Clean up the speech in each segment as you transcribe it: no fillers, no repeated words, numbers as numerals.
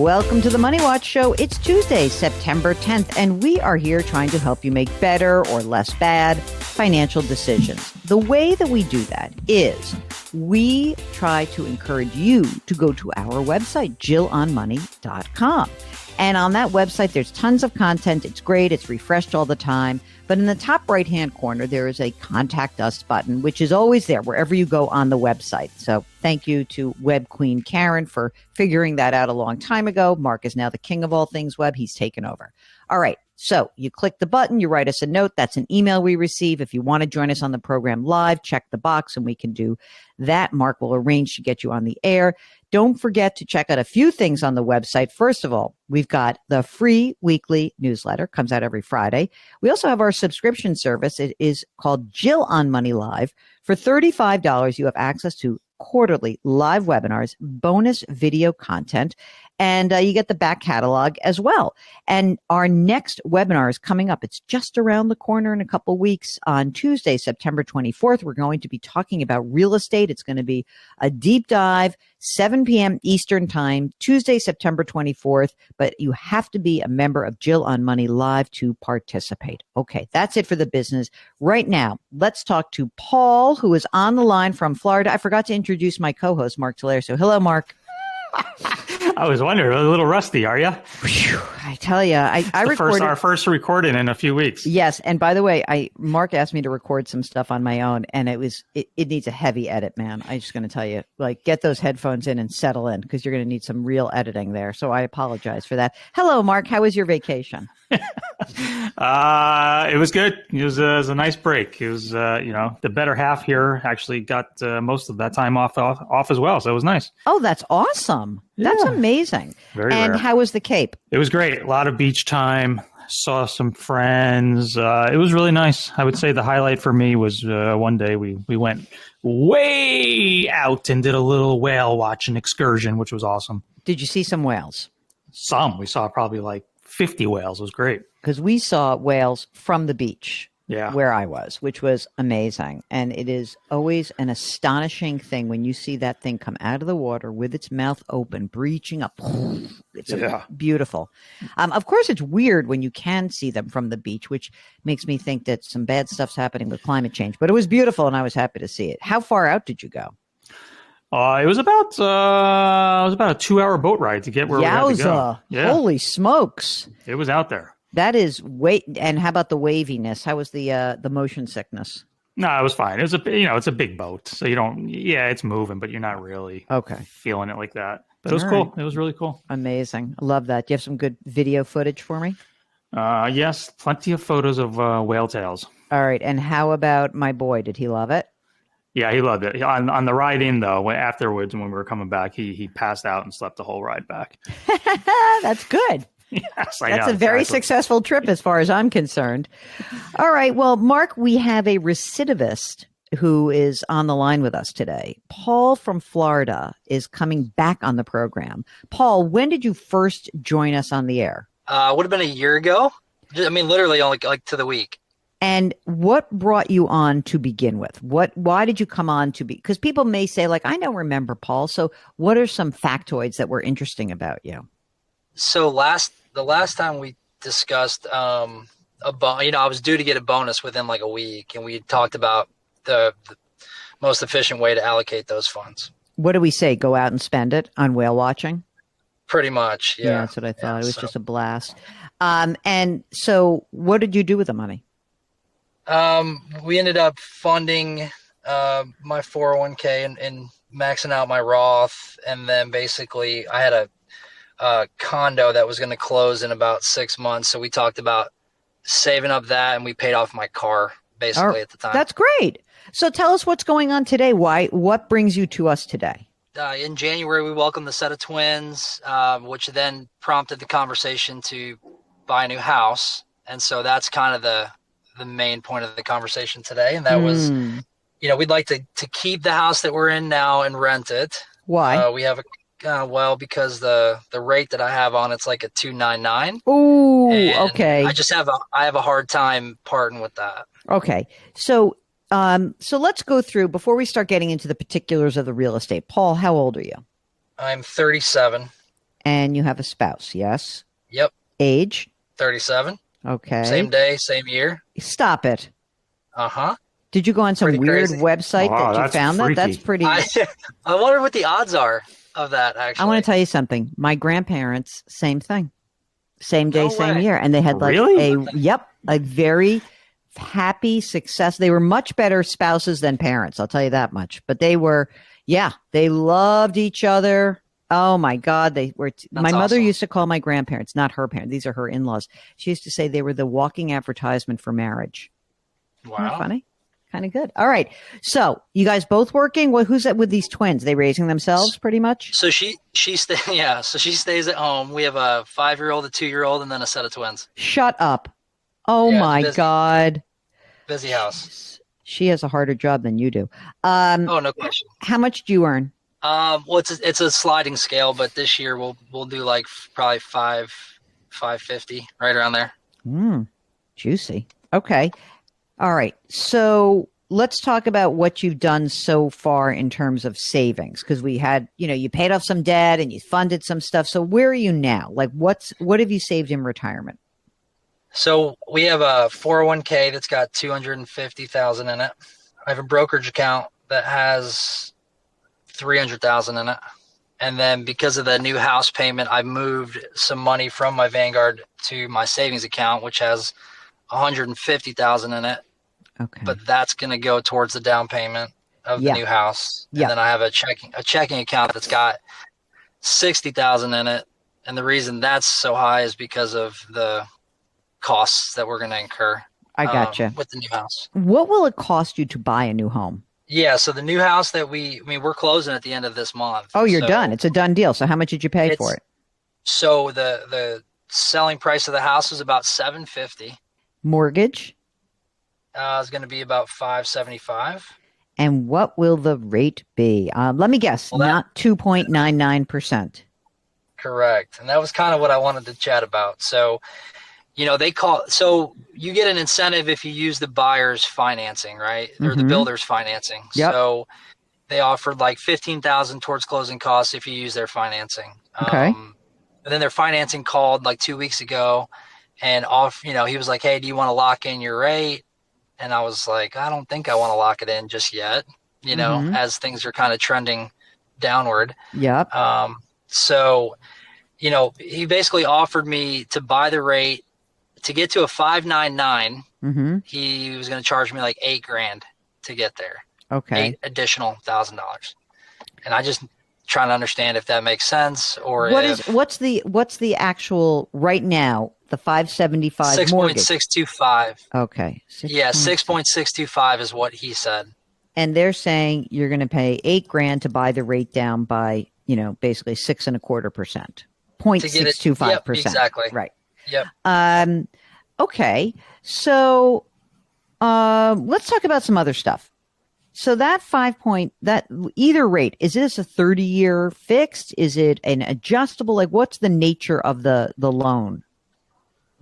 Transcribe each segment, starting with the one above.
Welcome to the Money Watch Show. It's Tuesday, September 10th, and we are here trying to help you make better or less bad financial decisions. The way that we do that is we try to encourage you to go to our website, JillOnMoney.com. And on that website, there's tons of content. It's great. It's refreshed all the time. But in the top right-hand corner, there is a Contact Us button, which is always there wherever you go on the website. So thank you to Web Queen Karen for figuring that out a long time ago. Mark is now the king of all things web. He's taken over. All right. So you click the button, you write us a note. That's an email we receive. If you want to join us on the program live, check the box and we can do that. Mark will arrange to get you on the air. Don't forget to check out a few things on the website. First of all, we've got the free weekly newsletter, comes out every Friday. We also have our subscription service. It is called Jill on Money Live. For $35, you have access to quarterly live webinars, bonus video content, and you get the back catalog as well. And our next webinar is coming up. It's just around the corner in a couple weeks. On Tuesday, September 24th, we're going to be talking about real estate. It's going to be a deep dive, 7 p.m. Eastern Time, Tuesday, September 24th. But you have to be a member of Jill on Money Live to participate. Okay, that's it for the business. Right now, let's talk to Paul, who is on the line from Florida. I forgot to introduce my co-host, Mark Tiller. So hello, Mark. I was wondering, a little rusty, are you? I tell you, I recorded our first recording in a few weeks. Yes, and by the way, Mark asked me to record some stuff on my own, and it needs a heavy edit, man. I'm just going to tell you, like, get those headphones in and settle in because you're going to need some real editing there. So I apologize for that. Hello, Mark. How was your vacation? It was good. It was a nice break. It was, the better half here actually got most of that time off as well. So it was nice. Oh, that's awesome. That's amazing. Very And rare. how was the Cape? It was great. A lot of beach time. Saw some friends. It was really nice. I would say the highlight for me was one day we went way out and did a little whale watching excursion, which was awesome. Did you see some whales? We saw probably like 50 whales. It was great. Because we saw whales from the beach. Yeah. Where I was, which was amazing. And it is always an astonishing thing when you see that thing come out of the water with its mouth open, breaching up. It's beautiful. Of course, it's weird when you can see them from the beach, which makes me think that some bad stuff's happening with climate change. But it was beautiful, and I was happy to see it. How far out did you go? It was about a 2-hour boat ride to get where we had to go. Yeah. Holy smokes. It was out there. That is and how about the waviness? How was the motion sickness? No, it was fine. It was it's a big boat, so you don't. Yeah, it's moving, but you're not really feeling it like that. But it was cool. It was really cool. Amazing. I love that. Do you have some good video footage for me? Yes, plenty of photos of whale tails. All right, and how about my boy? Did he love it? Yeah, he loved it. On the ride in, though, afterwards when we were coming back, he passed out and slept the whole ride back. That's good. Yes, That's a very successful trip as far as I'm concerned. All right. Well, Mark, we have a recidivist who is on the line with us today. Paul from Florida is coming back on the program. Paul, when did you first join us on the air? Would have been a year ago. I mean, literally only like to the week. And what brought you on to begin with? Why did you come on to be? Because people may say, like, I don't remember Paul. So what are some factoids that were interesting about you? So the last time we discussed I was due to get a bonus within like a week, and we talked about the most efficient way to allocate those funds. What do we say? Go out and spend it on whale watching? Pretty much, yeah. Yeah, that's what I thought. It was just a blast. And so what did you do with the money? We ended up funding my 401k and maxing out my Roth, and then basically I had a condo that was going to close in about 6 months. So we talked about saving up that, and we paid off my car basically at the time. That's great. So tell us what's going on today. What brings you to us today? In January, we welcomed the set of twins, which then prompted the conversation to buy a new house. And so that's kind of the main point of the conversation today. And that was, we'd like to keep the house that we're in now and rent it. Why? We have because the rate that I have on it's like a 2.99. Ooh, okay. I have a hard time parting with that. Okay, so let's go through before we start getting into the particulars of the real estate. Paul, how old are you? I'm 37. And you have a spouse, yes? Yep. Age? 37. Okay. Same day, same year. Stop it. Uh-huh. Did you go on some Pretty weird crazy. website Wow, that you that's found that? That's freaky. pretty. I wonder what the odds are of that, actually. I want to tell you something. My grandparents, same thing. Same day, No same way. year. And they had like Really? a very happy success. They were much better spouses than parents. I'll tell you that much. But they were, they loved each other. Oh my God. They were, my mother awesome. used to call my grandparents, not her parents. These are her in-laws. She used to say they were the walking advertisement for marriage. Isn't that Wow. funny? Kind of good. All right. So you guys both working? Well, who's that with these twins? They raising themselves pretty much? So she so she stays at home. We have a 5-year-old, a 2-year-old, and then a set of twins. Shut up. Oh Yeah, my busy. God. Busy house. She has a harder job than you do. Oh, no question. How much do you earn? Well, it's a sliding scale, but this year we'll do like probably 550, right around there. Juicy. Okay. All right. So let's talk about what you've done so far in terms of savings, because we had, you paid off some debt and you funded some stuff. So where are you now? Like what have you saved in retirement? So we have a 401k that's got 250,000 in it. I have a brokerage account that has 300,000 in it. And then because of the new house payment, I moved some money from my Vanguard to my savings account, which has 150,000 in it. Okay. But that's going to go towards the down payment of the new house. And then I have a checking account that's got 60,000 in it. And the reason that's so high is because of the costs that we're going to incur. I gotcha. With the new house. What will it cost you to buy a new home? Yeah, so the new house that we're closing at the end of this month. Oh, you're So done. It's a done deal. So how much did you pay for it? So the selling price of the house is about $750. Mortgage? Is going to be about $575. And what will the rate be? Let me guess, not 2.99%. Correct. And that was kind of what I wanted to chat about. So, so you get an incentive if you use the buyer's financing, right? Or the builder's financing. Yep. So they offered like $15,000 towards closing costs if you use their financing. Okay. And then their financing called like 2 weeks ago and he was like, hey, do you want to lock in your rate? And I was like, I don't think I want to lock it in just yet, as things are kind of trending downward. Yep. So, he basically offered me to buy the rate to get to a 599. He was going to charge me like $8,000 to get there. Okay. $8 additional $1,000. And I just trying to understand if that makes sense or what's the actual right now, the 575 mortgage? 6.625. Okay. 6.625 is what he said. And they're saying you're going to pay $8,000 to buy the rate down by, basically 6.25%. 0.625%. Yep, exactly. Right. Yep. Okay. So let's talk about some other stuff. So that either rate, is this a 30-year fixed? Is it an adjustable? Like what's the nature of the loan?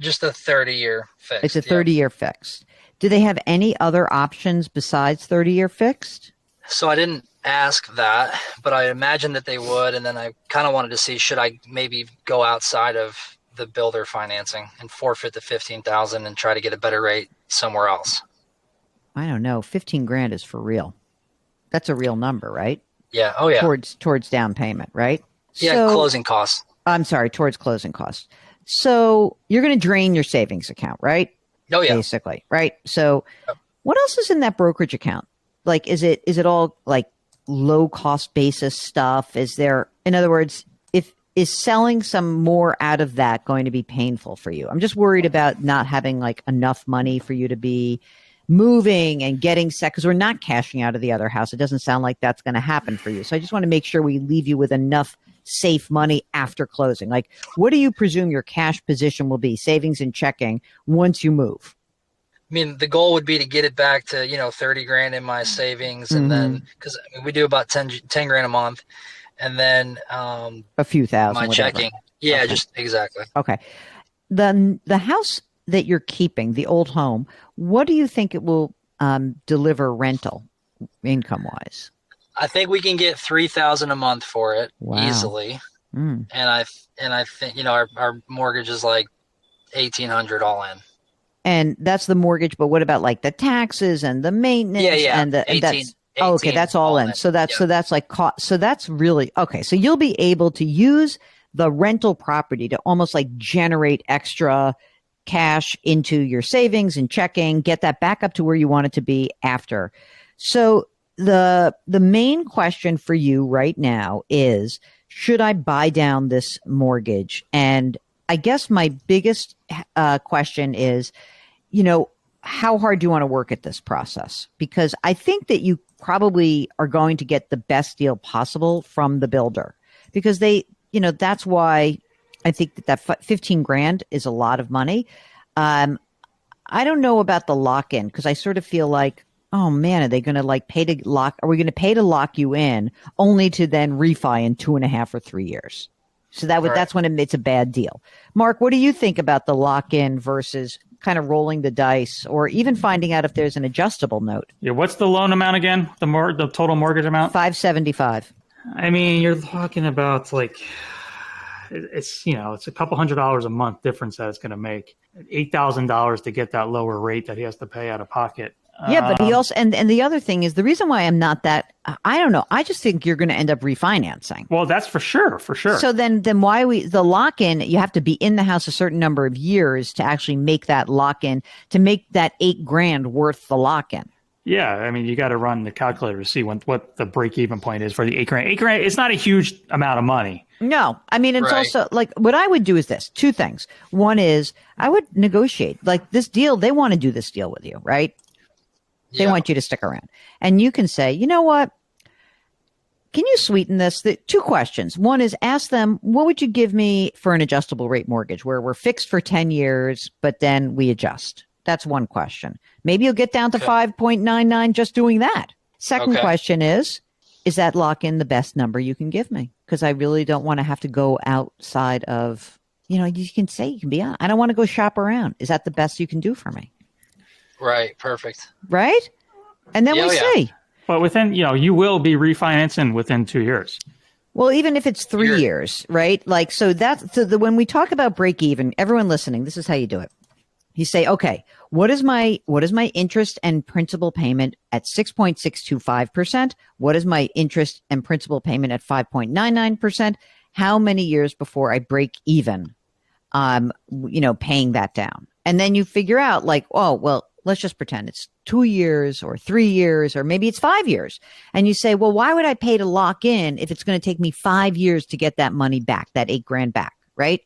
Just a 30-year fixed. It's a 30-year fixed. Do they have any other options besides 30-year fixed? So I didn't ask that, but I imagine that they would. And then I kind of wanted to see, should I maybe go outside of the builder financing and forfeit the $15,000 and try to get a better rate somewhere else? I don't know. $15,000 is for real. That's a real number, right? Yeah. Oh yeah. Towards down payment, right? Yeah. Closing costs. I'm sorry, towards closing costs. So you're going to drain your savings account, right? Oh yeah. Basically, right? So what else is in that brokerage account? Like, is it all like low cost basis stuff? Is there, in other words, is selling some more out of that going to be painful for you? I'm just worried about not having like enough money for you to be moving and getting set, because we're not cashing out of the other house. It doesn't sound like that's going to happen for you. So I just want to make sure we leave you with enough safe money after closing. Like, what do you presume your cash position will be, savings and checking, once you move? I mean, the goal would be to get it back to, $30,000 in my savings. And then, cause we do about 10 grand a month. And then, a few thousand, my whatever. checking. Yeah, Okay. just exactly. Okay. The house that you're keeping, the old home, what do you think it will deliver rental income wise? I think we can get $3,000 a month for it Wow. easily. Mm. And I think, you know, our mortgage is like 1,800 all in. And that's the mortgage, but what about like the taxes and the Yeah, maintenance yeah. and 18, that's oh, okay, 18 that's all all in. in. So Yeah. that's like so that's really okay. So you'll be able to use the rental property to almost like generate extra cash into your savings and checking, get that back up to where you want it to be after. So the main question for you right now is, should I buy down this mortgage? And I guess my biggest question is, you know, how hard do you want to work at this process? Because I think that you probably are going to get the best deal possible from the builder, because they, you know, that's why I think that 15 grand is a lot of money. Um, I don't know about the lock in, because I sort of feel like, oh man, are they going to like pay to lock? Are we going to pay to lock you in only to then refi in 2.5 or 3 years? So that's when it's a bad deal. Mark, what do you think about the lock in versus kind of rolling the dice, or even finding out if there's an adjustable note? Yeah, what's the loan amount again? The total mortgage amount? 575. I mean, you're talking about like it's it's a couple $100 a month difference that it's going to make. $8,000 to get that lower rate that he has to pay out of pocket. Yeah, but he also and the other thing is, the reason why I'm not that, I don't know. I just think you're going to end up refinancing. Well, that's for sure. So then why the lock in? You have to be in the house a certain number of years to actually make that lock in, to make that 8 grand worth the lock in. Yeah, I mean, you got to run the calculator to see what the break even point is for the 8 grand. 8 grand, it's not a huge amount of money. No, I mean, it's also like, what I would do is this: 2 things. One is I would negotiate like this deal. They want to do this deal with you, right? They want you to stick around. And you can say, you know what? Can you sweeten this? 2 questions. One is, ask them, what would you give me for an adjustable rate mortgage where we're fixed for 10 years, but then we adjust? That's one question. Maybe you'll get down to 5.99 just doing that. Second question is that lock in the best number you can give me? Because I really don't want to have to go outside of, you can say, you can be on. I don't want to go shop around. Is that the best you can do for me? Right. Perfect. Right? And then we see. But within, you will be refinancing within 2 years. Well, even if it's 3 years, right? Like, so when we talk about break even, everyone listening, this is how you do it. You say, okay, what is my interest and principal payment at 6.625%? What is my interest and principal payment at 5.99%? How many years before I break even, paying that down? And then you figure out like, oh, well, let's just pretend it's 2 years or 3 years, or maybe it's 5 years. And you say, well, why would I pay to lock in if it's going to take me 5 years to get that money back, that 8 grand back, right?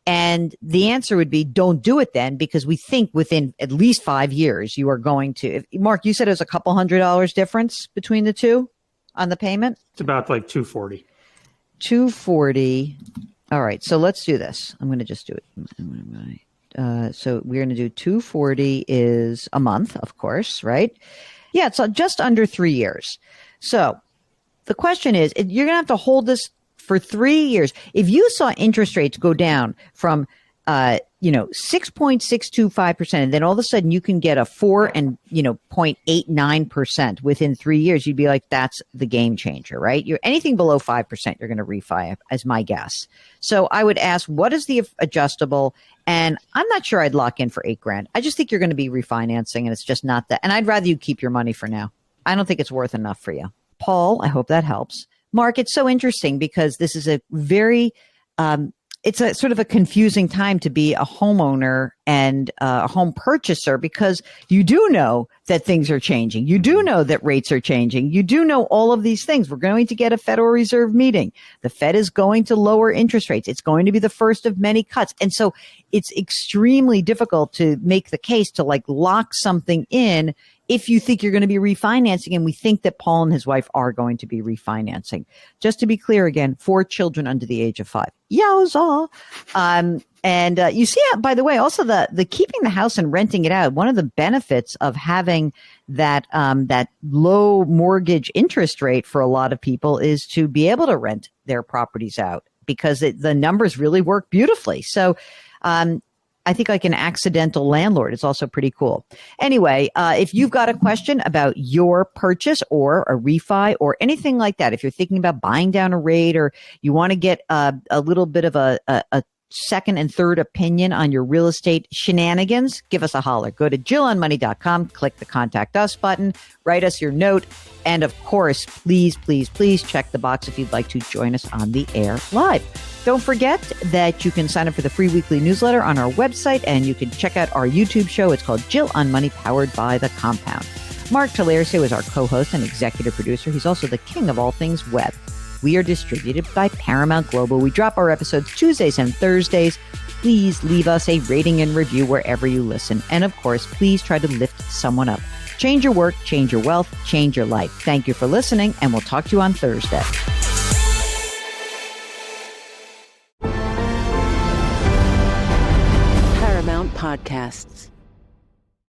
And the answer would be, don't do it then, because we think within at least 5 years you are going to. Mark, you said it was a couple $100 difference between the two on the payment? It's about like $240. $240. All right, so let's do this. I'm going to just do it. So we're going to do $240 is a month, of course, right? Yeah, it's just under 3 years. So the question is, you're going to have to hold this for 3 years. If you saw interest rates go down from 6.625%, and then all of a sudden you can get a 0.89% within 3 years, you'd be like, that's the game changer, right? You're anything below 5%, you're going to refi, as my guess. So I would ask, what is the adjustable? And I'm not sure I'd lock in for 8 grand. I just think you're going to be refinancing, and it's just not that. And I'd rather you keep your money for now. I don't think it's worth enough for you. Paul, I hope that helps. Mark, it's so interesting because this is a very, it's a sort of a confusing time to be a homeowner and a home purchaser, because you do know that things are changing. You do know that rates are changing. You do know all of these things. We're going to get a Federal Reserve meeting. The Fed is going to lower interest rates. It's going to be the first of many cuts. And so it's extremely difficult to make the case to like lock something in if you think you're going to be refinancing. And we think that Paul and his wife are going to be refinancing. Just to be clear again, 4 children under the age of 5. Yowza. And you see, by the way, also the keeping the house and renting it out. One of the benefits of having that low mortgage interest rate for a lot of people is to be able to rent their properties out, because the numbers really work beautifully. So, I think like an accidental landlord. It's also pretty cool. Anyway, if you've got a question about your purchase or a refi or anything like that, if you're thinking about buying down a rate or you want to get a little bit of a second and third opinion on your real estate shenanigans, give us a holler. Go to JillOnMoney.com, click the Contact Us button, write us your note, and of course, please check the box if you'd like to join us on the air live. Don't forget that you can sign up for the free weekly newsletter on our website, and you can check out our YouTube show. It's called Jill on Money, powered by The Compound. Mark Talercio is our co-host and executive producer. He's also the king of all things web. We are distributed by Paramount Global. We drop our episodes Tuesdays and Thursdays. Please leave us a rating and review wherever you listen. And of course, please try to lift someone up. Change your work, change your wealth, change your life. Thank you for listening, and we'll talk to you on Thursday. Paramount Podcasts.